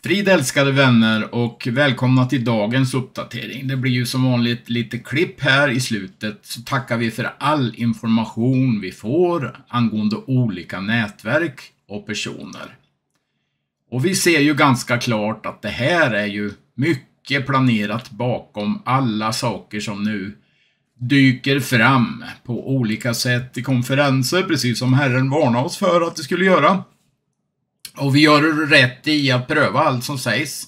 Frid älskade vänner och välkomna till dagens uppdatering. Det blir ju som vanligt lite klipp här i slutet, så tackar vi för all information vi får angående olika nätverk och personer. Och vi ser ju ganska klart att det här är ju mycket planerat bakom alla saker som nu dyker fram på olika sätt i konferenser, precis som Herren varnade oss för att det skulle göra. Och vi gör rätt i att pröva allt som sägs.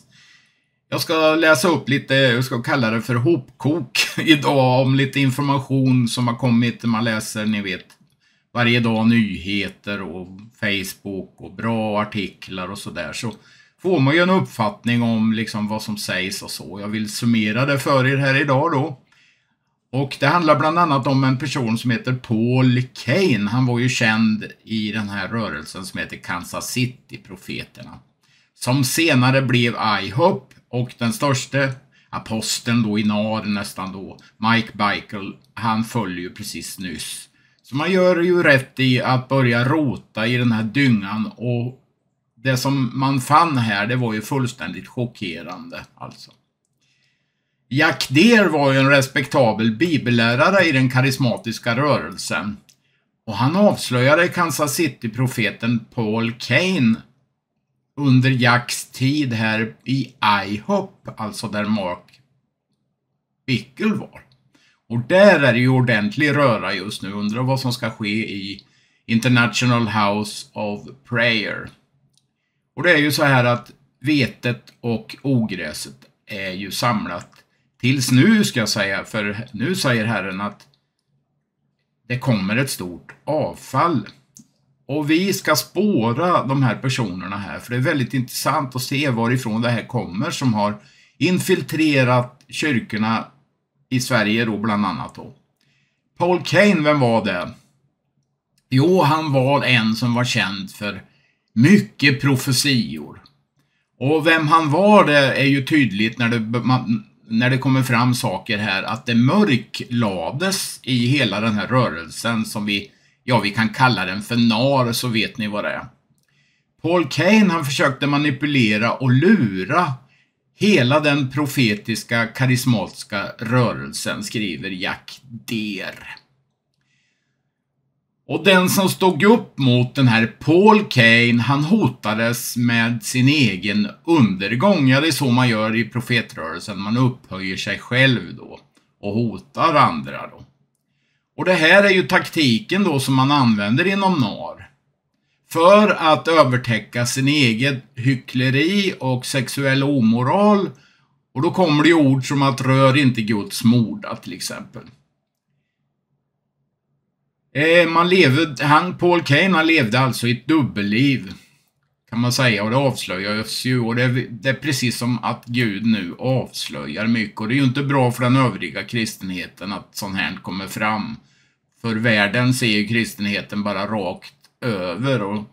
Jag ska läsa upp lite, jag ska kalla det för hopkok idag, om lite information som har kommit. Man läser, ni vet, varje dag nyheter och Facebook och bra artiklar och sådär. Så får man ju en uppfattning om liksom vad som sägs och så. Jag vill summera det för er här idag då. Och det handlar bland annat om en person som heter Paul Cain. Han var ju känd i den här rörelsen som heter Kansas City Profeterna. Som senare blev IHOP, och den största aposteln då i NAR nästan då, Mike Bickle, han följer ju precis nyss. Så man gör ju rätt i att börja rota i den här dyngan, och det som man fann här, det var ju fullständigt chockerande alltså. Jack Deere var ju en respektabel bibellärare i den karismatiska rörelsen, och han avslöjade Kansas City-profeten Paul Cain under Jacks tid här i IHOP, alltså där Mark Bickle var. Och där är det ju ordentlig röra just nu. Undrar vad som ska ske i International House of Prayer. Och det är ju så här att vetet och ogräset är ju samlat tills nu, ska jag säga, för nu säger Herren att det kommer ett stort avfall. Och vi ska spåra de här personerna här, för det är väldigt intressant att se varifrån det här kommer, som har infiltrerat kyrkorna i Sverige då bland annat då. Paul Cain, vem var det? Jo, han var en som var känd för mycket profetior. Och vem han var, det är ju tydligt när det kommer fram saker här, att det mörklades i hela den här rörelsen som vi kan kalla den för NAR, så vet ni vad det är. Paul Cain, han försökte manipulera och lura hela den profetiska karismatiska rörelsen, skriver Jack Deere. Och den som stod upp mot den här Paul Cain, han hotades med sin egen undergång. Ja, det är så man gör i profetrörelsen. Man upphöjer sig själv då och hotar andra då. Och det här är ju taktiken då som man använder inom NAR. För att övertäcka sin egen hyckleri och sexuell omoral. Och då kommer det ord som att rör inte Guds morda till exempel. Paul Cain, han levde alltså i ett dubbelliv, kan man säga, och det avslöjas ju, och det är precis som att Gud nu avslöjar mycket, och det är ju inte bra för den övriga kristenheten att sånt här kommer fram, för världen ser ju kristenheten bara rakt över, och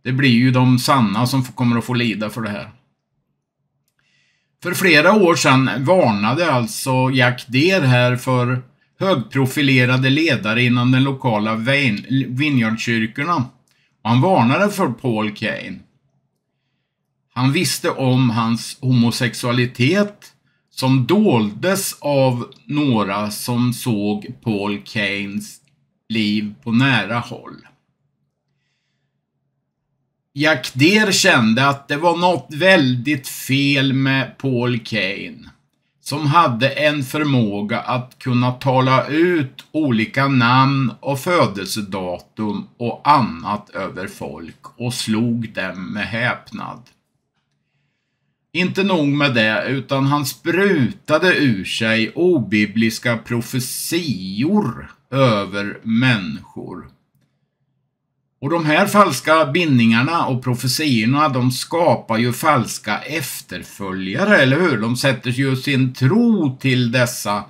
det blir ju de sanna som kommer att få lida för det här. För flera år sedan varnade alltså Jack Deere här för högprofilerade ledare inom den lokala vineyardkyrkorna. Och han varnade för Paul Cain. Han visste om hans homosexualitet som doldes av några som såg Paul Cains liv på nära håll. Jack Deere kände att det var något väldigt fel med Paul Cain, som hade en förmåga att kunna tala ut olika namn och födelsedatum och annat över folk, och slog dem med häpnad. Inte nog med det, utan han sprutade ur sig obibliska profetior över människor. Och de här falska bindningarna och profetiorna, de skapar ju falska efterföljare, eller hur? De sätter ju sin tro till dessa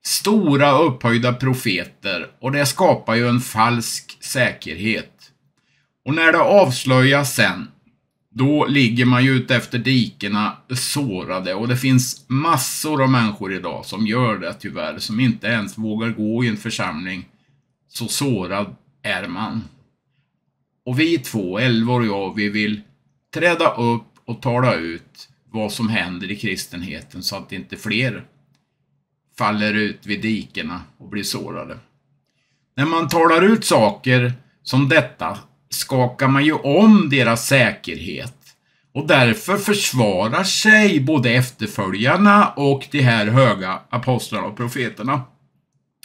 stora upphöjda profeter, och det skapar ju en falsk säkerhet. Och när det avslöjas sen, då ligger man ju ut efter dikena sårade, och det finns massor av människor idag som gör det tyvärr, som inte ens vågar gå i en församling, så sårad är man. Och vi två, Elvor och jag, vi vill träda upp att tala ut vad som händer i kristenheten så att inte fler faller ut vid dikerna och blir sårade. När man talar ut saker som detta skakar man ju om deras säkerhet. Och därför försvarar sig både efterföljarna och de här höga apostlarna och profeterna.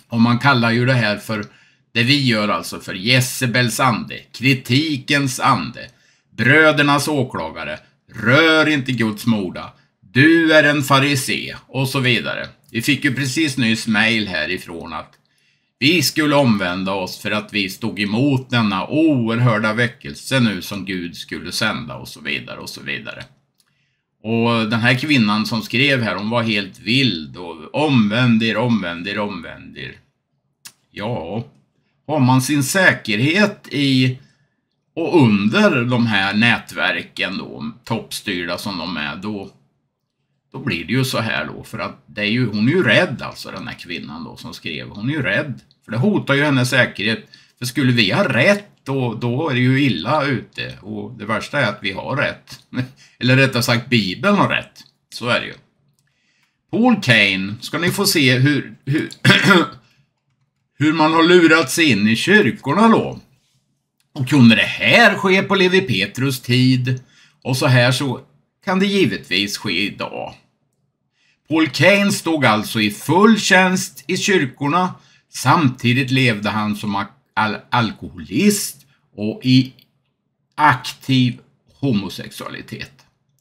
Och man kallar ju det här för, det vi gör alltså, för Jezebels ande, kritikens ande, brödernas åklagare, rör inte Guds moda, du är en farisé och så vidare. Vi fick ju precis nyss mejl härifrån att vi skulle omvända oss för att vi stod emot denna oerhörda väckelse nu som Gud skulle sända och så vidare och så vidare. Och den här kvinnan som skrev här, hon var helt vild och omvänd er. Ja, har man sin säkerhet i och under de här nätverken då, toppstyrda som de är, då blir det ju så här då, för att det är ju, hon är ju rädd alltså, den här kvinnan då som skrev, hon är ju rädd, för det hotar ju hennes säkerhet, för skulle vi ha rätt då är det ju illa ute, och det värsta är att vi har rätt, eller rättare sagt Bibeln har rätt, så är det ju. Paul Kane, ska ni få se hur man har lurat sig in i kyrkorna då. Och kunde det här ske på Levi Petrus tid, och så här så kan det givetvis ske idag. Paul Kane stod alltså i full tjänst i kyrkorna, samtidigt levde han som alkoholist och i aktiv homosexualitet.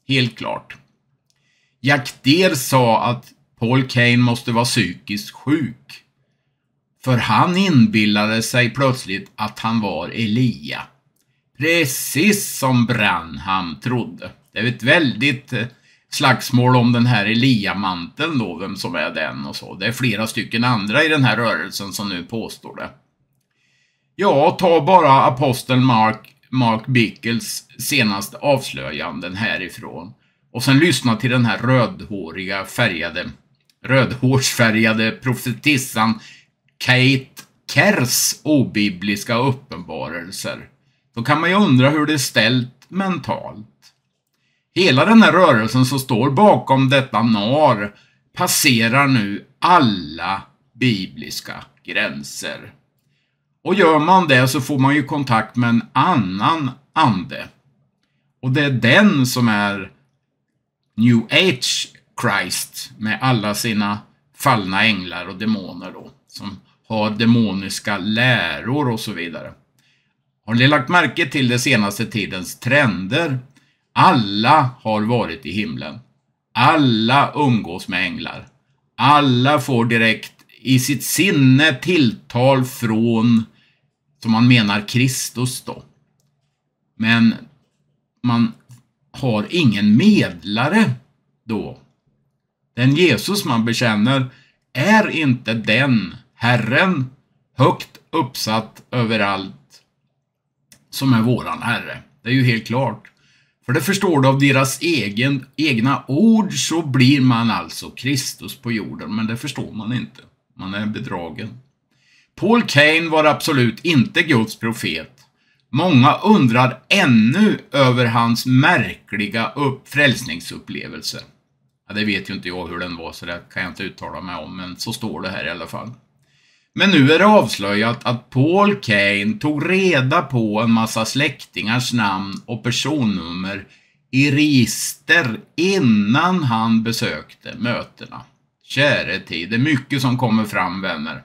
Helt klart. Jack Deere sa att Paul Kane måste vara psykiskt sjuk, för han inbillade sig plötsligt att han var Elia. Precis som Branham trodde. Det är ett väldigt slagsmål om den här Elia-manteln då, vem som är den och så. Det är flera stycken andra i den här rörelsen som nu påstår det. Ja, ta bara aposteln Mark Bickles senaste avslöjanden härifrån. Och sen lyssna till den här rödhårsfärgade profetissan Kate Kers obibliska uppenbarelser. Då kan man ju undra hur det är ställt mentalt. Hela den här rörelsen som står bakom detta nar passerar nu alla bibliska gränser. Och gör man det så får man ju kontakt med en annan ande. Och det är den som är New Age Christ med alla sina fallna änglar och demoner då, som har demoniska läror och så vidare. Har ni lagt märke till det senaste tidens trender? Alla har varit i himlen. Alla umgås med änglar. Alla får direkt i sitt sinne tilltal från, som man menar, Kristus då. Men man har ingen medlare då. Den Jesus man bekänner är inte den Herren högt uppsatt överallt som är våran Herre. Det är ju helt klart. För det förstår du, av deras egna ord så blir man alltså Kristus på jorden. Men det förstår man inte. Man är bedragen. Paul Kane var absolut inte Guds profet. Många undrar ännu över hans märkliga frälsningsupplevelse. Ja, det vet ju inte jag hur den var, så det kan jag inte uttala mig om. Men så står det här i alla fall. Men nu är det avslöjat att Paul Kane tog reda på en massa släktingars namn och personnummer i register innan han besökte mötena. Käre tid, det är mycket som kommer fram, vänner.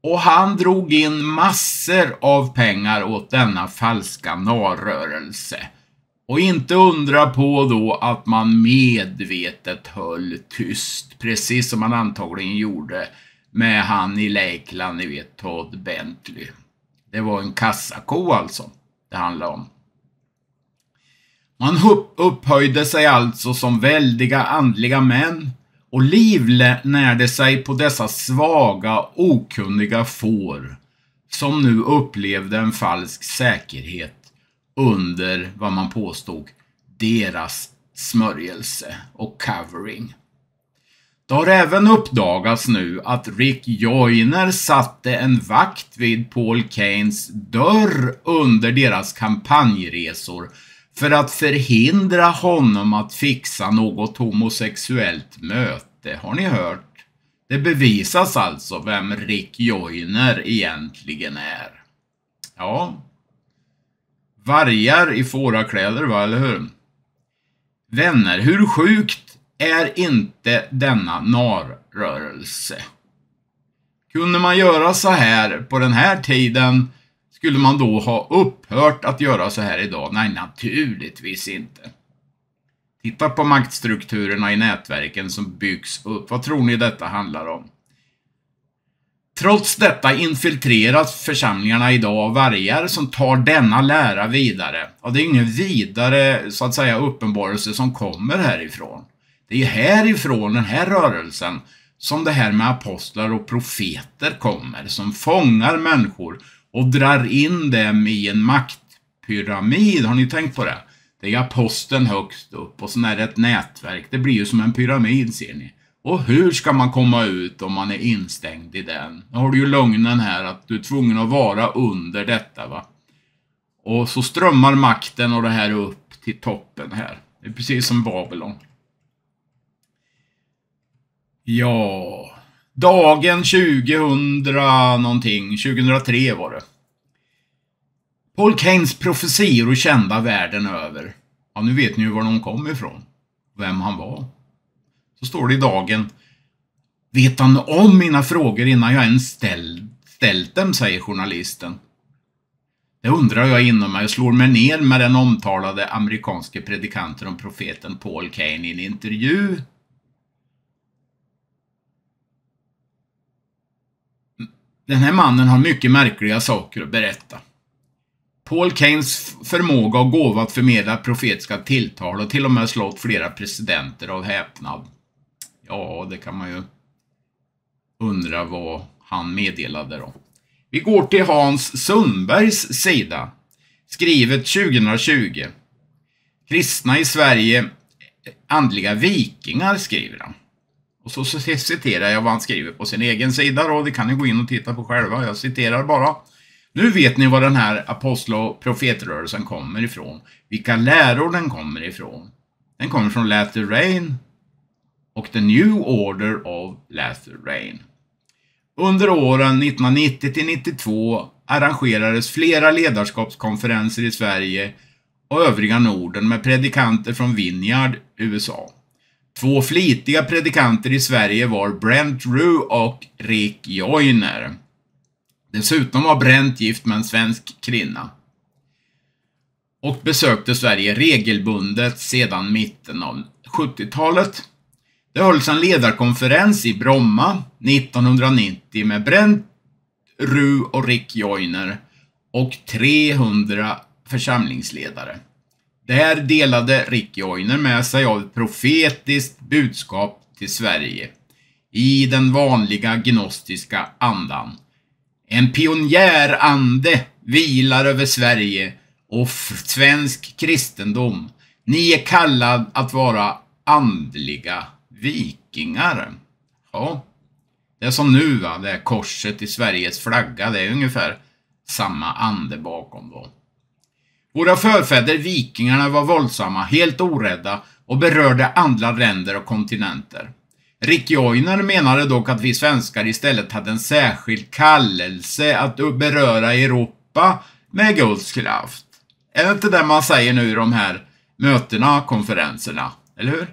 Och han drog in massor av pengar åt denna falska narrörelse. Och inte undra på då att man medvetet höll tyst, precis som man antagligen gjorde med han i Lakeland, ni vet, Todd Bentley. Det var en kassako alltså det handlade om. Man upphöjde sig alltså som väldiga andliga män och livnärde sig på dessa svaga, okunniga får som nu upplevde en falsk säkerhet under vad man påstod deras smörjelse och covering. Det har även uppdagats nu att Rick Joyner satte en vakt vid Paul Kanes dörr under deras kampanjresor för att förhindra honom att fixa något homosexuellt möte. Har ni hört? Det bevisas alltså vem Rick Joyner egentligen är. Ja. Vargar i fårakläder, va, eller hur? Vänner, hur sjukt är inte denna narrörelse? Kunde man göra så här på den här tiden, skulle man då ha upphört att göra så här idag? Nej, naturligtvis inte. Titta på maktstrukturerna i nätverken som byggs upp. Vad tror ni detta handlar om? Trots detta infiltreras församlingarna idag av vargar som tar denna lära vidare. Och det är ingen vidare, så att säga, uppenbarelse som kommer härifrån. Det är härifrån den här rörelsen som det här med apostlar och profeter kommer. Som fångar människor och drar in dem i en maktpyramid. Har ni tänkt på det? Det är aposteln högst upp och så är det ett nätverk. Det blir ju som en pyramid, ser ni. Och hur ska man komma ut om man är instängd i den? Nu har du ju lögnen här att du är tvungen att vara under detta, va? Och så strömmar makten och det här upp till toppen här. Det är precis som Babylon. Ja, dagen 2003 var det. Paul Keynes profetior kända världen över. Ja, nu vet ni ju var de kom ifrån. Vem han var. Så står det i dagen. Vet han om mina frågor innan jag ens ställt dem, säger journalisten. Det undrar jag inom mig och slår mig ner med den omtalade amerikanske predikanten och profeten Paul Keynes i en intervju. Den här mannen har mycket märkliga saker att berätta. Paul Keynes förmåga och gåva att förmedla profetiska tilltal och till och med slått flera presidenter av häpnad. Ja, det kan man ju undra vad han meddelade då. Vi går till Hans Sundbergs sida. Skrivet 2020. Kristna i Sverige, andliga vikingar, skriver han. Och så citerar jag vad han skriver på sin egen sida då. Det kan ni gå in och titta på själva. Jag citerar bara. Nu vet ni var den här apostel- och profetrörelsen kommer ifrån. Vilka läror den kommer ifrån. Den kommer från Latter Rain och The New Order of Latter Rain. Under åren 1990-92 arrangerades flera ledarskapskonferenser i Sverige och övriga Norden med predikanter från Vineyard, USA. Två flitiga predikanter i Sverige var Brent Rue och Rick Joyner. Dessutom var Brent gift med en svensk kvinna. Och besökte Sverige regelbundet sedan mitten av 70-talet. Det hölls en ledarkonferens i Bromma 1990 med Brent Rue och Rick Joyner och 300 församlingsledare. Där delade Rick Joyner med sig av ett profetiskt budskap till Sverige i den vanliga gnostiska andan. En pionjärande vilar över Sverige och svensk kristendom. Ni är kallad att vara andliga vikingar. Ja, det är som nu, va? Det är korset i Sveriges flagga. Det är ungefär samma ande bakom då. Våra förfäder vikingarna var våldsamma, helt orädda och berörde andra länder och kontinenter. Rick Joyner menade dock att vi svenskar istället hade en särskild kallelse att beröra Europa med Guds kraft. Är det inte det man säger nu i de här mötena, konferenserna, eller hur?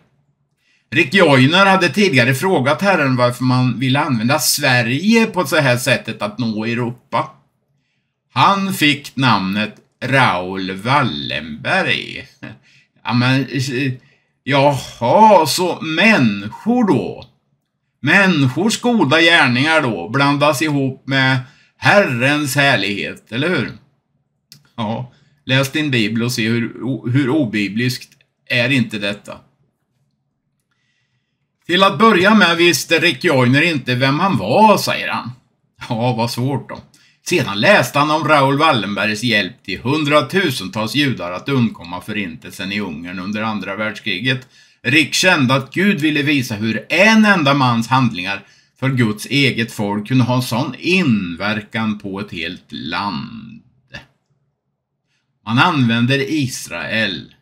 Rick Joyner hade tidigare frågat Herren varför man ville använda Sverige på så här sättet att nå Europa. Han fick namnet Raoul Wallenberg. Ja, men, jaha, så människor då? Människors goda gärningar då blandas ihop med Herrens härlighet, eller hur? Ja, läs din bibel och se hur obibliskt är inte detta. Till att börja med visste Rick Joyner inte vem han var, säger han. Ja, vad svårt då. Sedan läste han om Raoul Wallenbergs hjälp till hundratusentals judar att undkomma förintelsen i Ungern under andra världskriget. Rick kände att Gud ville visa hur en enda mans handlingar för Guds eget folk kunde ha en sån inverkan på ett helt land. Man använder Israel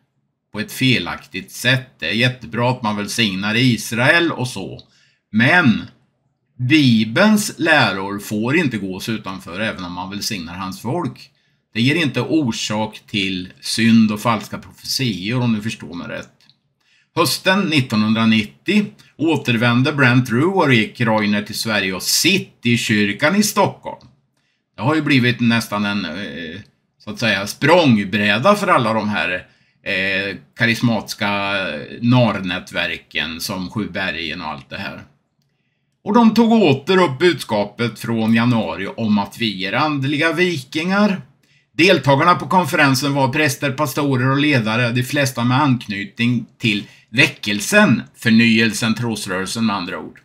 på ett felaktigt sätt. Det är jättebra att man välsignar Israel och så. Men Bibelns läror får inte gås utanför även om man välsignar hans folk. Det ger inte orsak till synd och falska profetior, om du förstår mig rätt. Hösten 1990 återvände Brent Rue och Rick Reuner till Sverige och Citykyrkan i Stockholm. Det har ju blivit nästan en så att säga språngbräda för alla de här karismatiska narnätverken som Sju bergen och allt det här. Och de tog åter upp budskapet från januari om att vi är andliga vikingar. Deltagarna på konferensen var präster, pastorer och ledare, de flesta med anknytning till väckelsen, förnyelsen, trosrörelsen med andra ord.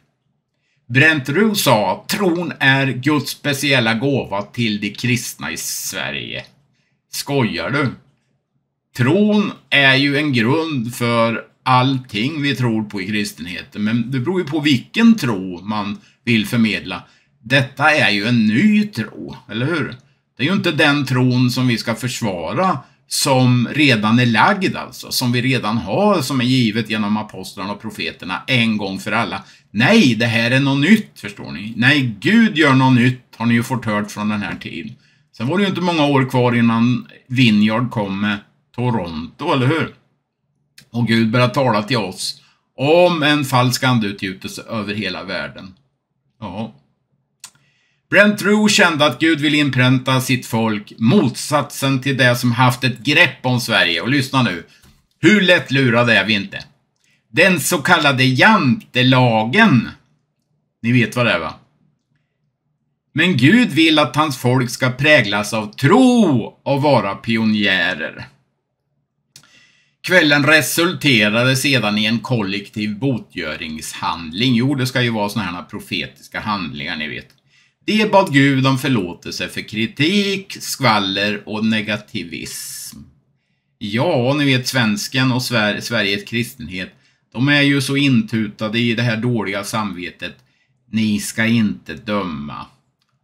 Brent Rue sa att tron är Guds speciella gåva till de kristna i Sverige. Skojar du? Tron är ju en grund för allting vi tror på i kristenheten, men det beror ju på vilken tro man vill förmedla. Detta är ju en ny tro, eller hur? Det är ju inte den tron som vi ska försvara som redan är lagd alltså, som vi redan har, som är givet genom apostlarna och profeterna en gång för alla. Nej, det här är något nytt, förstår ni. Nej, Gud gör något nytt, har ni ju fått hört från den här tiden. Sen var det ju inte många år kvar innan Vineyard kom med Toronto, eller hur? Och Gud började tala till oss om en falsk andeutgjutelse över hela världen. Ja. Brent Rue kände att Gud vill inpränta sitt folk motsatsen till det som haft ett grepp om Sverige. Och lyssna nu, hur lätt lurade är vi inte? Den så kallade jantelagen. Ni vet vad det är, va? Men Gud vill att hans folk ska präglas av tro och vara pionjärer. Kvällen resulterade sedan i en kollektiv botgöringshandling. Jo, det ska ju vara såna här profetiska handlingar, ni vet. Det bad Gud om förlåtelse för kritik, skvaller och negativism. Ja, ni vet, svensken och Sveriges kristenhet, de är ju så intutade i det här dåliga samvetet. Ni ska inte döma.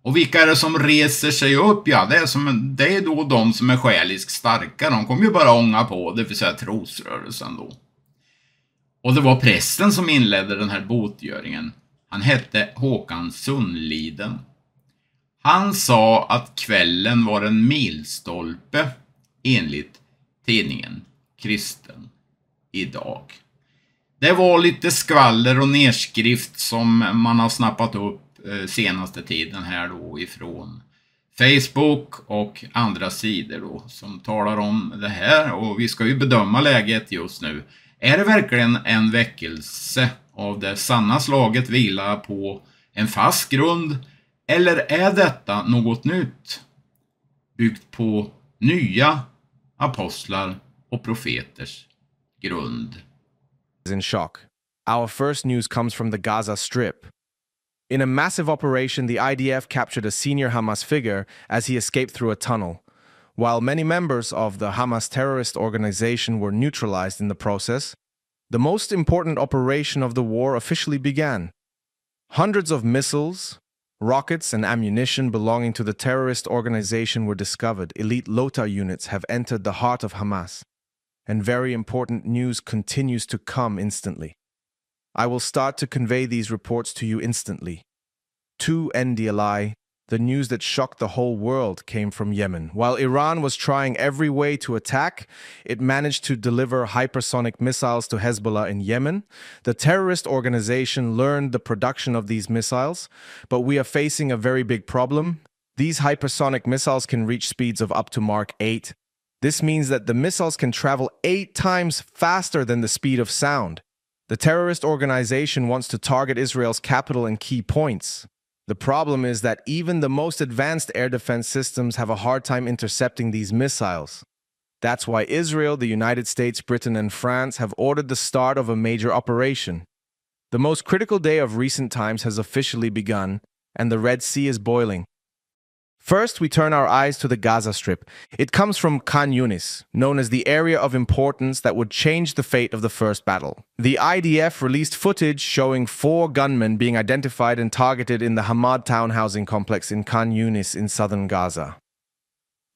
Och vilka är det som reser sig upp? Ja, det är då de som är själiskt starka. De kommer ju bara ånga på, det vill säga trosrörelsen då. Och det var prästen som inledde den här botgöringen. Han hette Håkan Sundliden. Han sa att kvällen var en milstolpe enligt tidningen Kristen idag. Det var lite skvaller och nedskrift som man har snappat upp senaste tiden här då ifrån Facebook och andra sidor då som talar om det här, och vi ska ju bedöma läget just nu. Är det verkligen en väckelse av det sanna slaget vila på en fast grund, eller är detta något nytt byggt på nya apostlar och profeters grund? In shock. Our first news comes from the Gaza Strip. In a massive operation, the IDF captured a senior Hamas figure as he escaped through a tunnel. While many members of the Hamas terrorist organization were neutralized in the process, the most important operation of the war officially began. Hundreds of missiles, rockets, and ammunition belonging to the terrorist organization were discovered. Elite Lota units have entered the heart of Hamas. And very important news continues to come instantly. I will start to convey these reports to you instantly. To NDLI, the news that shocked the whole world came from Yemen. While Iran was trying every way to attack, it managed to deliver hypersonic missiles to Hezbollah in Yemen. The terrorist organization learned the production of these missiles, but we are facing a very big problem. These hypersonic missiles can reach speeds of up to Mach 8. This means that the missiles can travel 8 times faster than the speed of sound. The terrorist organization wants to target Israel's capital and key points. The problem is that even the most advanced air defense systems have a hard time intercepting these missiles. That's why Israel, the United States, Britain, and France have ordered the start of a major operation. The most critical day of recent times has officially begun, and the Red Sea is boiling. First, we turn our eyes to the Gaza Strip. It comes from Khan Yunis, known as the area of importance that would change the fate of the first battle. The IDF released footage showing 4 gunmen being identified and targeted in the Hamad town housing complex in Khan Yunis in southern Gaza.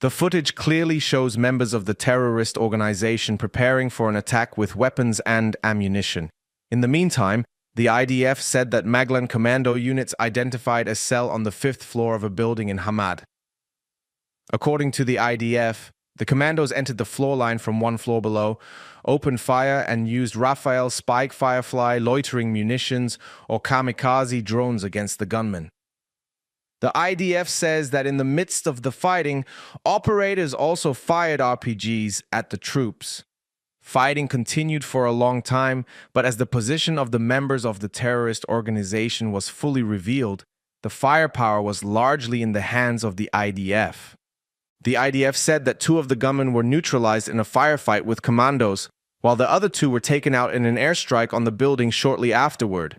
The footage clearly shows members of the terrorist organization preparing for an attack with weapons and ammunition. In the meantime, the IDF said that Maglan commando units identified a cell on the 5th floor of a building in Hamad. According to the IDF, the commandos entered the floor line from one floor below, opened fire, and used Rafale Spike Firefly loitering munitions or kamikaze drones against the gunmen. The IDF says that in the midst of the fighting, operators also fired RPGs at the troops. Fighting continued for a long time, but as the position of the members of the terrorist organization was fully revealed, the firepower was largely in the hands of the IDF. The IDF said that 2 of the gunmen were neutralized in a firefight with commandos, while the other 2 were taken out in an airstrike on the building shortly afterward.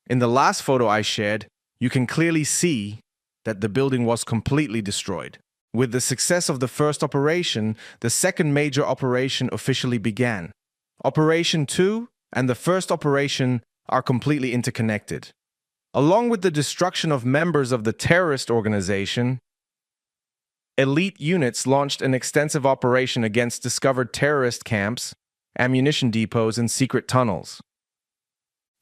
In the last photo I shared, you can clearly see that the building was completely destroyed. With the success of the first operation, the second major operation officially began. Operation 2 and the first operation are completely interconnected. Along with the destruction of members of the terrorist organization, elite units launched an extensive operation against discovered terrorist camps, ammunition depots, and secret tunnels.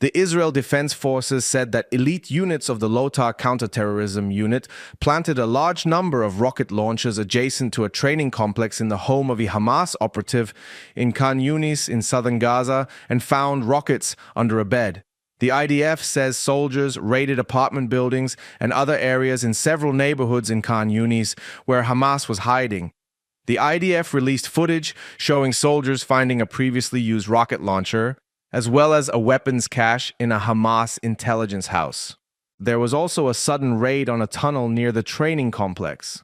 The Israel Defense Forces said that elite units of the Lotar counterterrorism unit planted a large number of rocket launchers adjacent to a training complex in the home of a Hamas operative in Khan Yunis in southern Gaza and found rockets under a bed. The IDF says soldiers raided apartment buildings and other areas in several neighborhoods in Khan Yunis where Hamas was hiding. The IDF released footage showing soldiers finding a previously used rocket launcher, as well as a weapons cache in a Hamas intelligence house. There was also a sudden raid on a tunnel near the training complex.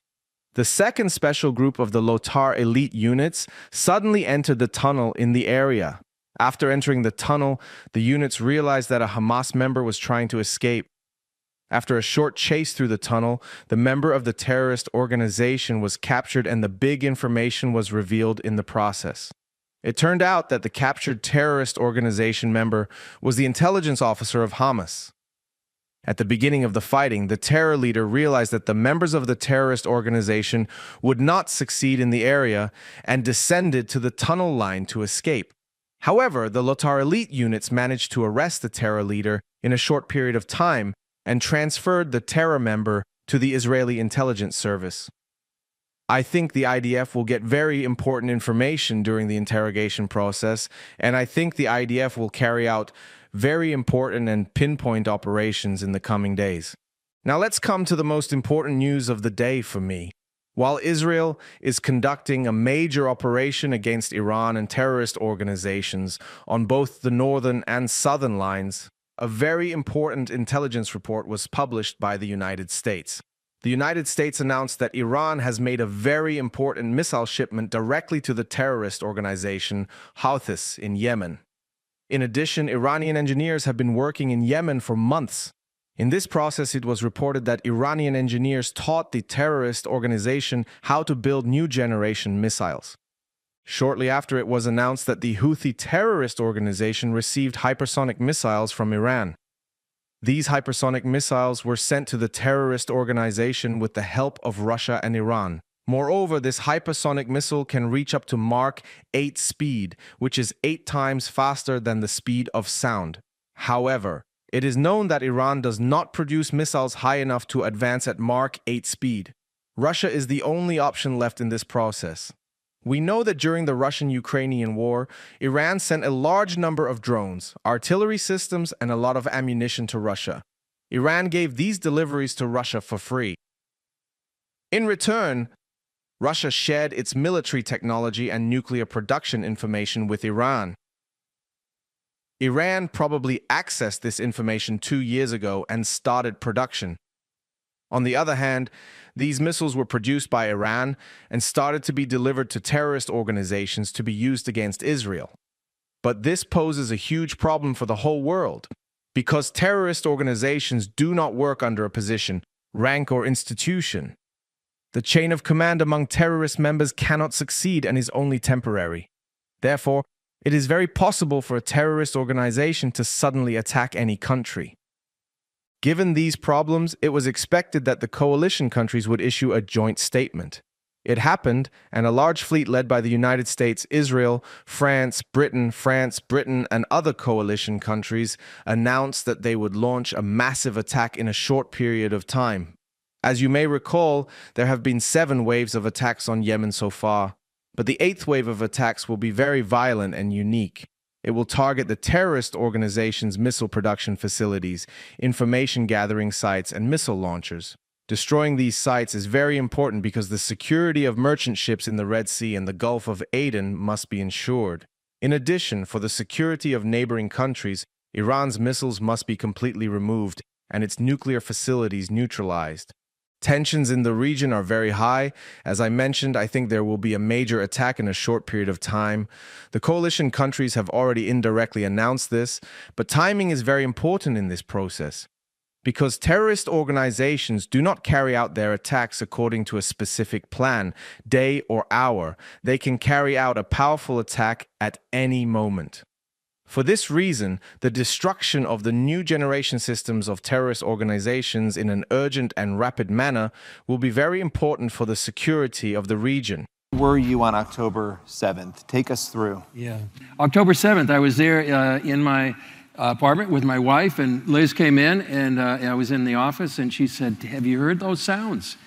The second special group of the Lotar elite units suddenly entered the tunnel in the area. After entering the tunnel, the units realized that a Hamas member was trying to escape. After a short chase through the tunnel, the member of the terrorist organization was captured and the big information was revealed in the process. It turned out that the captured terrorist organization member was the intelligence officer of Hamas. At the beginning of the fighting, the terror leader realized that the members of the terrorist organization would not succeed in the area and descended to the tunnel line to escape. However, the Lotar elite units managed to arrest the terror leader in a short period of time and transferred the terror member to the Israeli intelligence service. I think the IDF will get very important information during the interrogation process, and I think the IDF will carry out very important and pinpoint operations in the coming days. Now let's come to the most important news of the day for me. While Israel is conducting a major operation against Iran and terrorist organizations on both the northern and southern lines, a very important intelligence report was published by the United States. The United States announced that Iran has made a very important missile shipment directly to the terrorist organization Houthis in Yemen. In addition, Iranian engineers have been working in Yemen for months. In this process, it was reported that Iranian engineers taught the terrorist organization how to build new generation missiles. Shortly after, it was announced that the Houthi terrorist organization received hypersonic missiles from Iran. These hypersonic missiles were sent to the terrorist organization with the help of Russia and Iran. Moreover, this hypersonic missile can reach up to Mach 8 speed, which is 8 times faster than the speed of sound. However, it is known that Iran does not produce missiles high enough to advance at Mach 8 speed. Russia is the only option left in this process. We know that during the Russian-Ukrainian war, Iran sent a large number of drones, artillery systems, and a lot of ammunition to Russia. Iran gave these deliveries to Russia for free. In return, Russia shared its military technology and nuclear production information with Iran. Iran probably accessed this information 2 years ago and started production. On the other hand, these missiles were produced by Iran and started to be delivered to terrorist organizations to be used against Israel. But this poses a huge problem for the whole world, because terrorist organizations do not work under a position, rank, or institution. The chain of command among terrorist members cannot succeed and is only temporary. Therefore, it is very possible for a terrorist organization to suddenly attack any country. Given these problems, it was expected that the coalition countries would issue a joint statement. It happened, and a large fleet led by the United States, Israel, France, Britain, and other coalition countries announced that they would launch a massive attack in a short period of time. As you may recall, there have been 7 waves of attacks on Yemen so far, but the 8th wave of attacks will be very violent and unique. It will target the terrorist organization's missile production facilities, information gathering sites, and missile launchers. Destroying these sites is very important because the security of merchant ships in the Red Sea and the Gulf of Aden must be ensured. In addition, for the security of neighboring countries, Iran's missiles must be completely removed and its nuclear facilities neutralized. Tensions in the region are very high. As I mentioned, I think there will be a major attack in a short period of time. The coalition countries have already indirectly announced this, but timing is very important in this process. Because terrorist organizations do not carry out their attacks according to a specific plan, day or hour. They can carry out a powerful attack at any moment. For this reason, the destruction of the new generation systems of terrorist organizations in an urgent and rapid manner will be very important for the security of the region. Were you on October 7th? Take us through. Yeah. October 7th, I was there in my apartment with my wife, and Liz came in, and I was in the office, and she said, "Have you heard those sounds?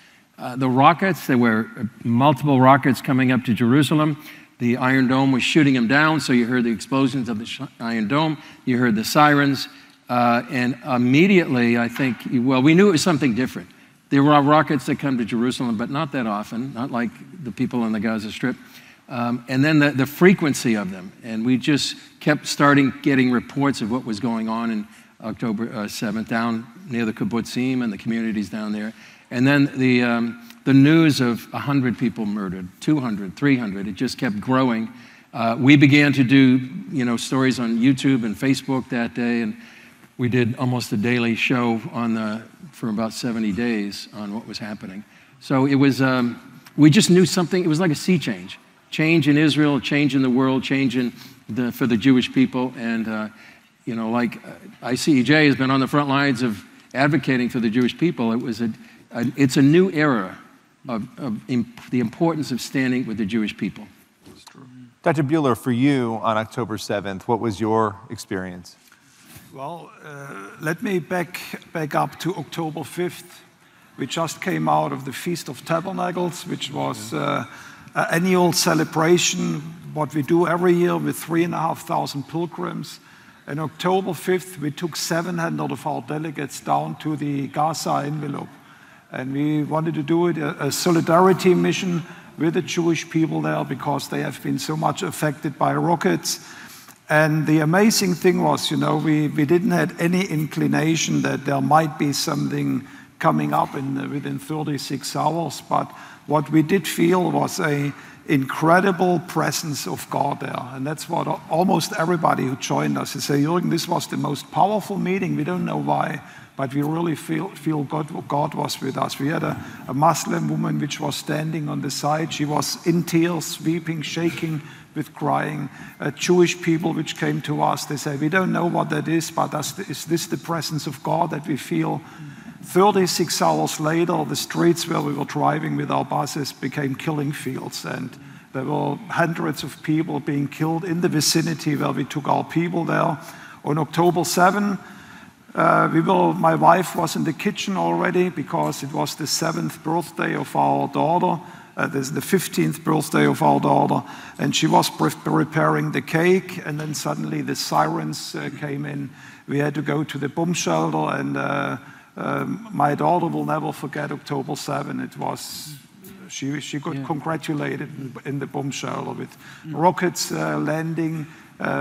The rockets, there were multiple rockets coming up to Jerusalem. The Iron Dome was shooting them down, so you heard the explosions of the Iron Dome, you heard the sirens, and immediately, I think, well, we knew it was something different. There were rockets that come to Jerusalem, but not that often, not like the people on the Gaza Strip. And then the frequency of them. And we just kept getting reports of what was going on in October 7th, down near the kibbutzim and the communities down there. And then the news of 100 people murdered, 200, 300, it just kept growing. We began to do, stories on YouTube and Facebook that day, and we did almost a daily show for about 70 days on what was happening. So it was, we just knew something, it was like a sea change. Change in Israel, change in the world, change for the Jewish people. And, like ICEJ has been on the front lines of advocating for the Jewish people. It's a new era of the importance of standing with the Jewish people. That's true. Dr. Buehler, for you on October 7th, what was your experience? Well, let me back up to October 5th. We just came out of the Feast of Tabernacles, which was an annual celebration, what we do every year with 3,500 pilgrims. On October 5th, we took 700 of our delegates down to the Gaza envelope. And we wanted to do it a solidarity mission with the Jewish people there because they have been so much affected by rockets. And the amazing thing was, we didn't have any inclination that there might be something coming up within 36 hours. But what we did feel was an incredible presence of God there. And that's what almost everybody who joined us said, Jürgen, this was the most powerful meeting. We don't know why, but we really feel God was with us. We had a Muslim woman which was standing on the side. She was in tears, weeping, shaking with crying. Jewish people which came to us, they say, we don't know what that is, but is this the presence of God that we feel? 36 hours later, the streets where we were driving with our buses became killing fields, and there were hundreds of people being killed in the vicinity where we took our people there. On October 7, my wife was in the kitchen already because it was the 7th birthday of our daughter. This is the 15th birthday of our daughter, and she was preparing the cake, and then suddenly the sirens came in. We had to go to the bomb shelter, and my daughter will never forget October 7. It was, she got congratulated in the bomb shelter with rockets landing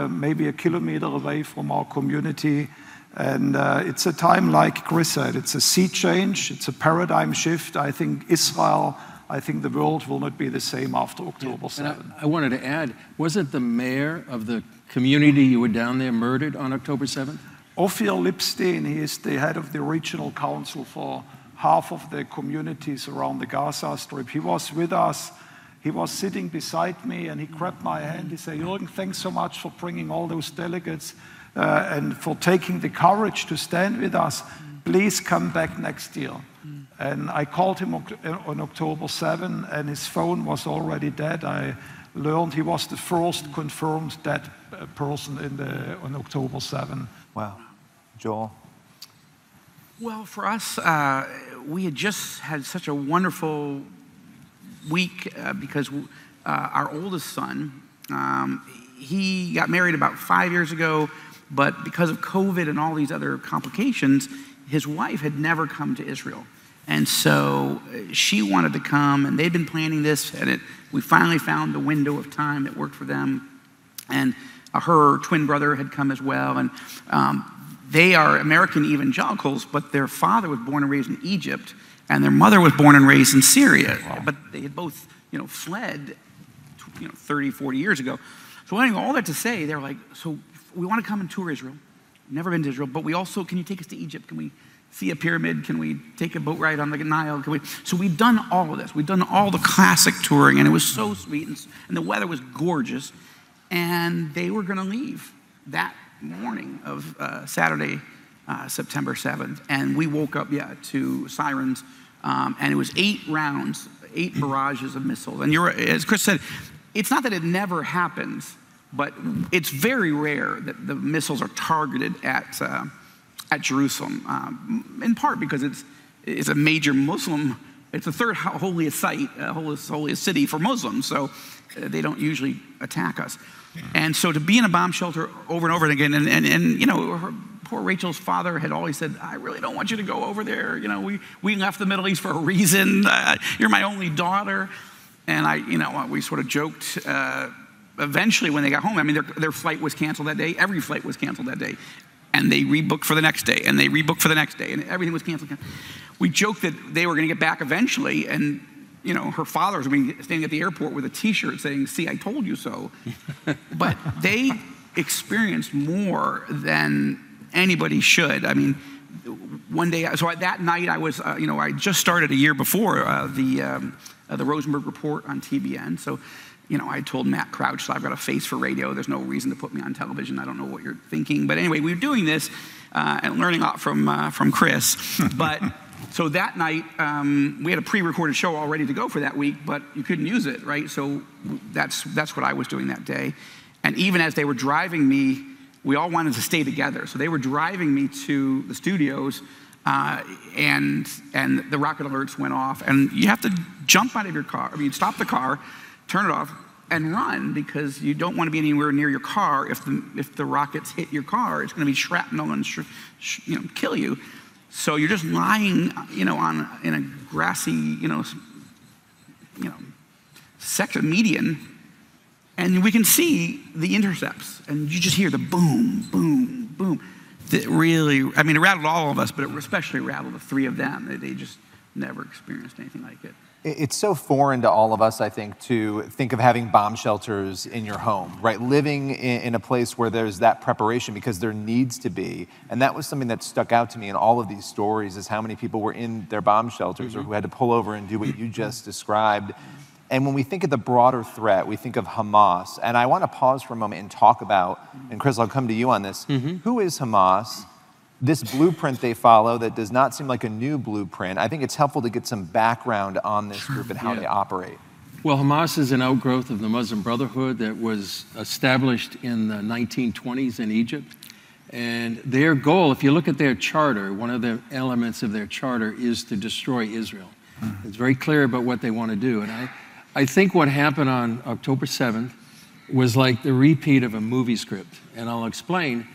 maybe a kilometer away from our community. And it's a time, like Chris said, it's a sea change, it's a paradigm shift. I think the world will not be the same after October 7. I wanted to add, wasn't the mayor of the community you were down there murdered on October 7th? Ophir Lipstein, he is the head of the regional council for half of the communities around the Gaza Strip. He was with us. He was sitting beside me, and he grabbed my hand. He said, Jürgen, thanks so much for bringing all those delegates and for taking the courage to stand with us. Please come back next year. And I called him on October 7, and his phone was already dead. I learned he was the first confirmed dead person on October 7. Wow. Joel? Well, for us, we had just had such a wonderful week because our oldest son, he got married about 5 years ago, but because of COVID and all these other complications, his wife had never come to Israel. And so she wanted to come, and they'd been planning this, and we finally found the window of time that worked for them. And her twin brother had come as well, and they are American evangelicals, but their father was born and raised in Egypt, and their mother was born and raised in Syria. Wow. But they had both, fled, 30, 40 years ago. So anyway, all that to say, they're like, so we want to come and tour Israel. Never been to Israel, but we also, can you take us to Egypt? Can we see a pyramid? Can we take a boat ride on the Nile? So we've done all of this. We've done all the classic touring, and it was so sweet, and the weather was gorgeous. And they were going to leave that morning of Saturday, September 7th. And we woke up, to sirens, and it was 8 rounds, 8 barrages of missiles. And as Chris said, it's not that it never happens, but it's very rare that the missiles are targeted at Jerusalem, in part because it's a major Muslim, it's the third holiest site, holiest city for Muslims, so they don't usually attack us. And so to be in a bomb shelter over and over again, and her, poor Rachel's father had always said, I really don't want you to go over there. We left the Middle East for a reason. You're my only daughter. And we sort of joked, eventually when they got home, I mean, their flight was canceled that day. Every flight was canceled that day. And they rebooked for the next day, and they rebooked for the next day, and everything was canceled. We joked that they were going to get back eventually, and her father was standing at the airport with a T-shirt saying, "See, I told you so." But they experienced more than anybody should. I mean, one day, so that night I was, I just started a year before the Rosenberg Report on TBN, so. I told Matt Crouch, so I've got a face for radio. There's no reason to put me on television. I don't know what you're thinking. But anyway, we were doing this and learning a lot from Chris. But so that night, we had a pre-recorded show all ready to go for that week, but you couldn't use it, right? So that's what I was doing that day. And even as they were driving me, we all wanted to stay together. So they were driving me to the studios, and the rocket alerts went off. And you have to jump out of your car. I mean, stop the car, turn it off, and run, because you don't want to be anywhere near your car. If the rockets hit your car, it's going to be shrapnel and kill you. So you're just lying, in a grassy, section median, and we can see the intercepts, and you just hear the boom, boom, boom. That really, I mean, it rattled all of us, but it especially rattled the 3 of them. They just never experienced anything like it. It's so foreign to all of us, I think, to think of having bomb shelters in your home, right? Living in a place where there's that preparation, because there needs to be. And that was something that stuck out to me in all of these stories, is how many people were in their bomb shelters or who had to pull over and do what you just described. And when we think of the broader threat, we think of Hamas. And I want to pause for a moment and talk about, and Chris, I'll come to you on this. Who is Hamas? This blueprint they follow that does not seem like a new blueprint. I think it's helpful to get some background on this group and how they operate. Well, Hamas is an outgrowth of the Muslim Brotherhood that was established in the 1920s in Egypt. And their goal, if you look at their charter, one of the elements of their charter is to destroy Israel. It's very clear about what they want to do. And I think what happened on October 7th was like the repeat of a movie script. And I'll explain.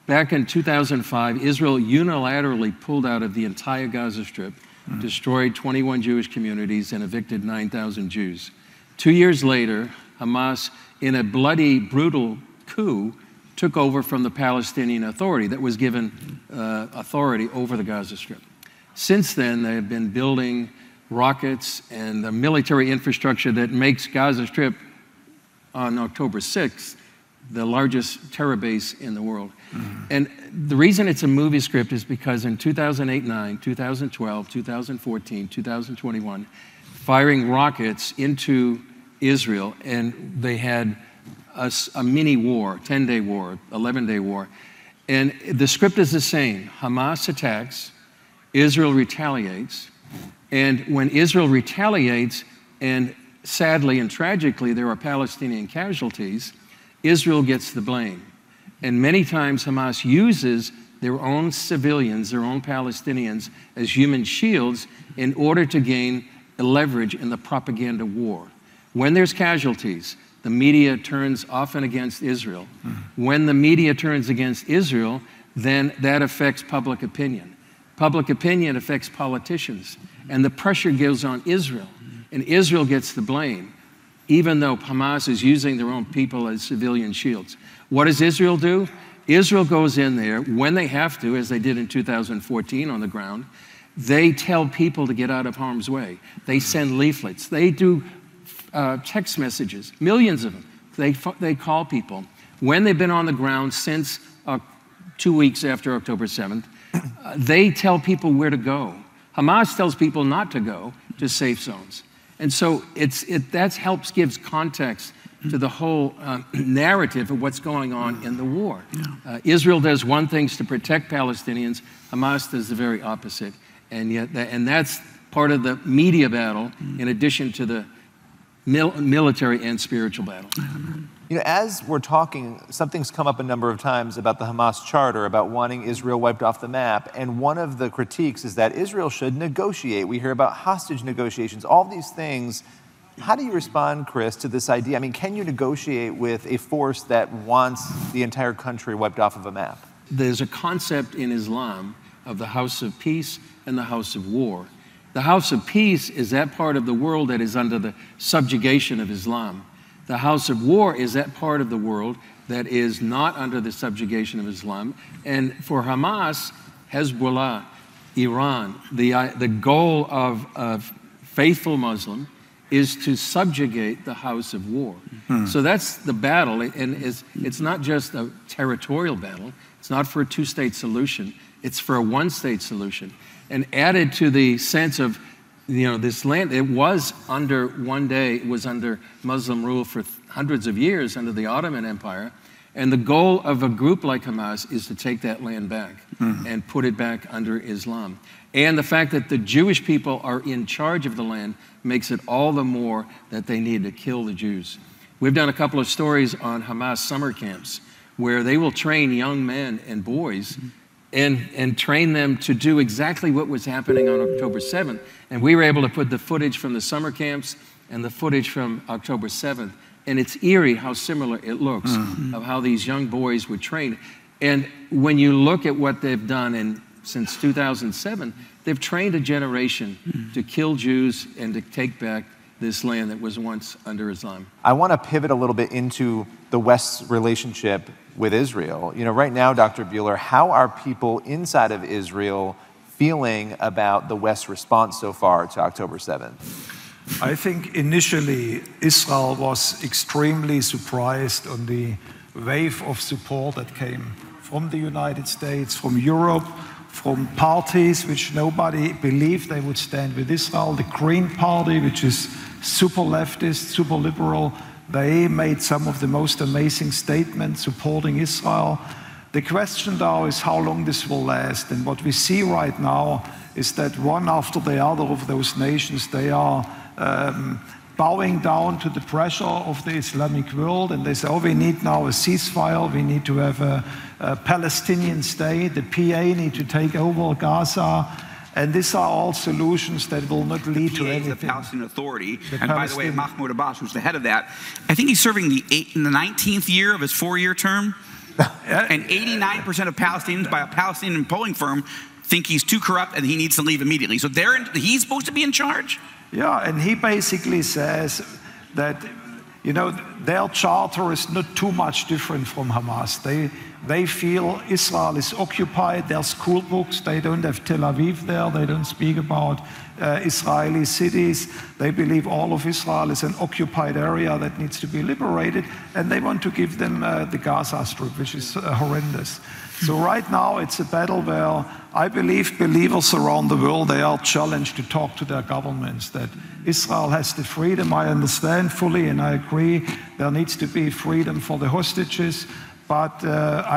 Back in 2005, Israel unilaterally pulled out of the entire Gaza Strip, destroyed 21 Jewish communities, and evicted 9,000 Jews. 2 years later, Hamas, in a bloody, brutal coup, took over from the Palestinian Authority that was given authority over the Gaza Strip. Since then, they have been building rockets and the military infrastructure that makes Gaza Strip, on October 6th, the largest terror base in the world. And the reason it's a movie script is because in 2008-9, 2012, 2014, 2021, firing rockets into Israel, and they had a mini war, 10-day war, 11-day war. And the script is the same. Hamas attacks, Israel retaliates, And when Israel retaliates, and sadly and tragically there are Palestinian casualties, Israel gets the blame. And many times Hamas uses their own civilians, their own Palestinians, as human shields in order to gain leverage in the propaganda war. When there's casualties, the media turns often against Israel. When the media turns against Israel, then that affects public opinion. Public opinion affects politicians, and the pressure goes on Israel, and Israel gets the blame, even though Hamas is using their own people as civilian shields. What does Israel do? Israel goes in there when they have to, as they did in 2014 on the ground. They tell people to get out of harm's way. They send leaflets. They do text messages, millions of them. They call people. When they've been on the ground since 2 weeks after October 7th, they tell people where to go. Hamas tells people not to go to safe zones. And so that helps gives context to the whole narrative of what's going on in the war. Israel does one thing to protect Palestinians. Hamas does the very opposite. And that's part of the media battle, in addition to the military and spiritual battle. You know, as we're talking, something's come up a number of times about the Hamas charter, about wanting Israel wiped off the map. And one of the critiques is that Israel should negotiate. We hear about hostage negotiations, all these things. How do you respond, Chris, to this idea? I mean, can you negotiate with a force that wants the entire country wiped off of a map? There's a concept in Islam of the house of peace and the house of war. The house of peace is that part of the world that is under the subjugation of Islam. The house of war is that part of the world that is not under the subjugation of Islam. And for Hamas, Hezbollah, Iran, the goal of faithful Muslim is to subjugate the house of war. So that's the battle, and it's not just a territorial battle. It's not for a two-state solution. It's for a one-state solution. And added to the sense of, you know, this land, it was under Muslim rule for hundreds of years under the Ottoman Empire. And the goal of a group like Hamas is to take that land back and put it back under Islam. And the fact that the Jewish people are in charge of the land makes it all the more that they need to kill the Jews. We've done a couple of stories on Hamas summer camps where they will train young men and boys and train them to do exactly what was happening on October 7th. And we were able to put the footage from the summer camps and the footage from October 7th. And it's eerie how similar it looks of how these young boys were trained. And when you look at what they've done since 2007, they've trained a generation to kill Jews and to take back this land that was once under Islam. I want to pivot a little bit into the West's relationship with Israel. You know, right now, Dr. Buehler, how are people inside of Israel feeling about the West's response so far to October 7th? I think initially Israel was extremely surprised on the wave of support that came from the United States, from Europe, from parties which nobody believed they would stand with Israel. The Green Party, which is super leftist, super liberal, they made some of the most amazing statements supporting Israel. The question now is how long this will last. And what we see right now is that one after the other of those nations, they are bowing down to the pressure of the Islamic world, and they say, oh, we need now a ceasefire, we need to have a Palestinian state, the PA need to take over Gaza, and these are all solutions that will not lead to anything. The Palestinian Authority, and by the way, Mahmoud Abbas, who's the head of that, I think he's serving the 19th year of his 4-year term, and 89% of Palestinians, by a Palestinian polling firm, think he's too corrupt and he needs to leave immediately. So he's supposed to be in charge? Yeah, and he basically says that, you know, their charter is not too much different from Hamas. They feel Israel is occupied. Their school books, they don't have Tel Aviv there. They don't speak about Israeli cities. They believe all of Israel is an occupied area that needs to be liberated. And they want to give them the Gaza Strip, which is horrendous. So right now it's a battle where I believe believers around the world, they are challenged to talk to their governments that Israel has the freedom. I understand fully and I agree there needs to be freedom for the hostages. But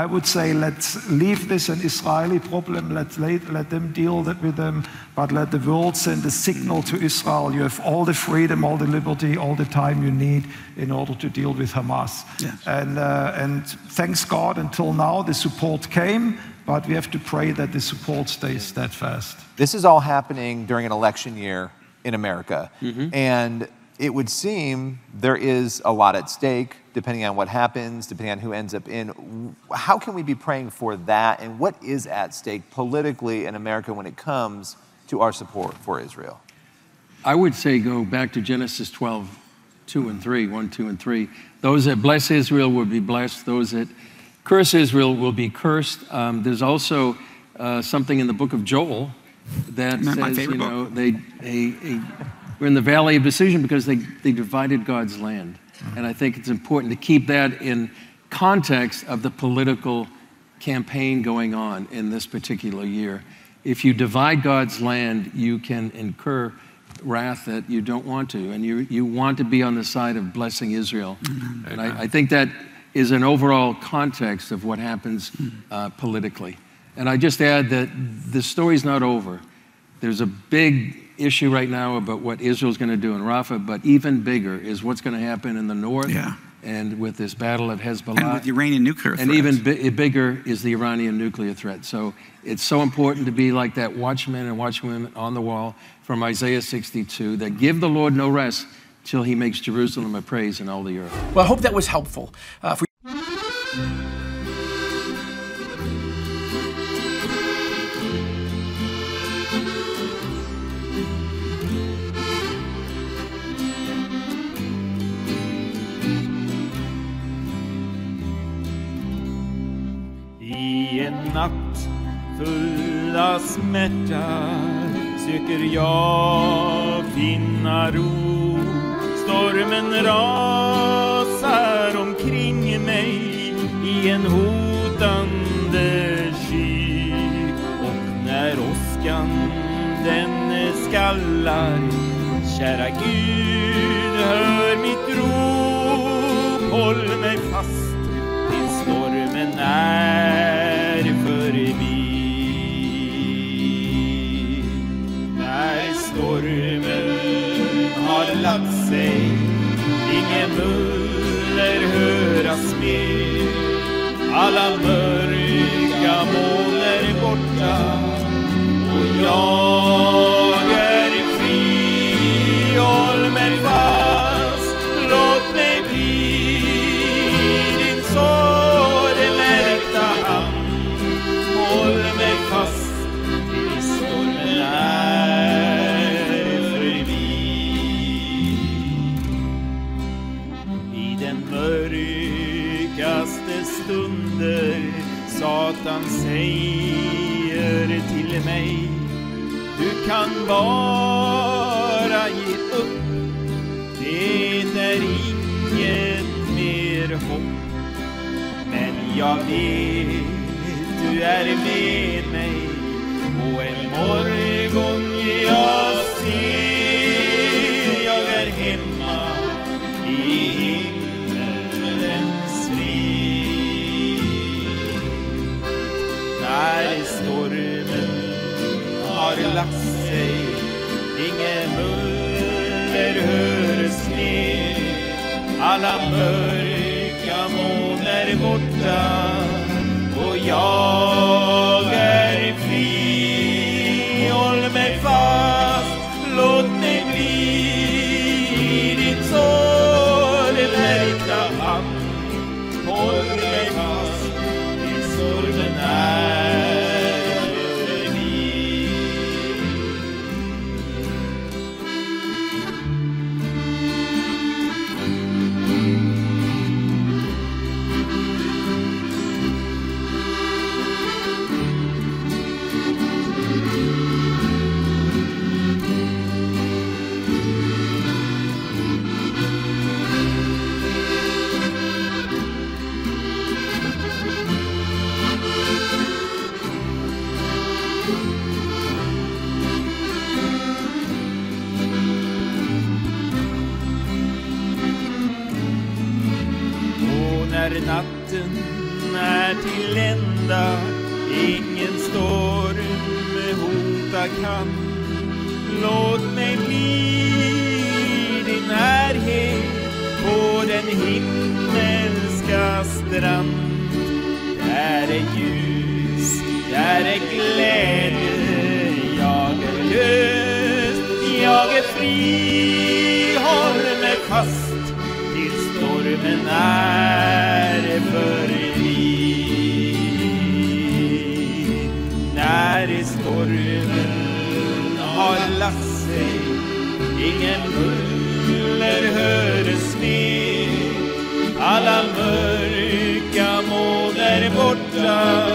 I would say let's leave this an Israeli problem. Let them deal with them. But let the world send a signal to Israel. You have all the freedom, all the liberty, all the time you need in order to deal with Hamas. Yes. And thanks God, until now the support came. But we have to pray that the support stays steadfast. This is all happening during an election year in America. And it would seem there is a lot at stake, depending on what happens, depending on who ends up in. How can we be praying for that? And what is at stake politically in America when it comes to our support for Israel? I would say go back to Genesis 12, 2 and 3, 1, 2, and 3. Those that bless Israel will be blessed. Those that curse Israel will be cursed. There's also something in the book of Joel that says, you know, we're in the valley of decision because they divided God's land. And I think it's important to keep that in context of the political campaign going on in this particular year. If you divide God's land, you can incur wrath that you don't want to. And you want to be on the side of blessing Israel. And I think that is an overall context of what happens politically. And I just add that the story's not over. There's a big issue right now about what Israel's going to do in Rafah, but even bigger is what's going to happen in the north and with this battle at Hezbollah. And with the Iranian nuclear threat. And even bigger is the Iranian nuclear threat. So it's so important to be like that watchman and watchwoman on the wall from Isaiah 62 that give the Lord no rest till he makes Jerusalem a praise in all the earth. Well, I hope that was helpful. I en natt fulla smärta söker jag finna ro. Stormen rasar omkring mig i en hotande sky. Och när åskan den skallar, kära Gud, hör mitt rop. Håll mig fast till stormen är förbi. När stormen har lagt sig, ingen muller höras mer. Alla mörka moln är borta och jag är fri. Håll mig fast, låt mig bli din sårmärkta hand. Håll mig fast tills stormen är förbi. I den mörkaste stunder Satan säger till mig: du kan bara ge upp, det är inget mer hopp. Men jag vet du är med mig, och en morgon jag ser jag är hemma i himmelens frid. När stormen har lagt sig, ingen muller hörs mer. Alla mörka moln är borta och jag är fri. Håll mig fast, låt mig bli din sårmärkta hand. Håll mig fast tills stormen är förbi. till ända, ingen storm hota kan. Låt mig bli din närhet på den himmelska strand. Där är ljus, där är glädje, jag är lös, jag är fri. Håll mig fast till stormen är förbi. När stormen har lagt sig, ingen buller höres mer. Alla mörka moln är borta,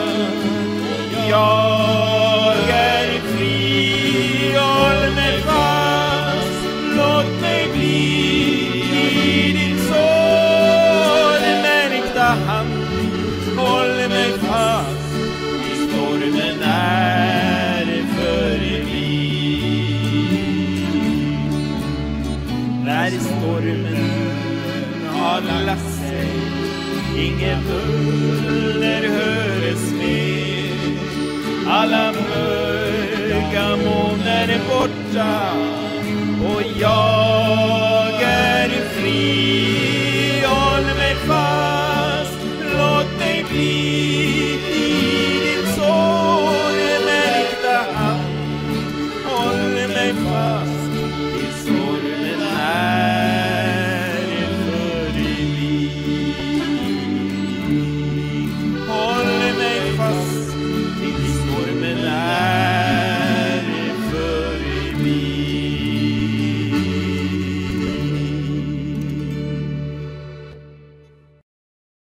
jag är fri. Håll mig fast, låt mig bli i din sårmärkta hand. Håll mig fast, i stormen är förbi. När stormen har lagt sig, ingen buller höres mer. Alla mörka moln är borta och jag är fri. Håll mig fast, låt mig bli i din sårmärkta hand. Håll mig fast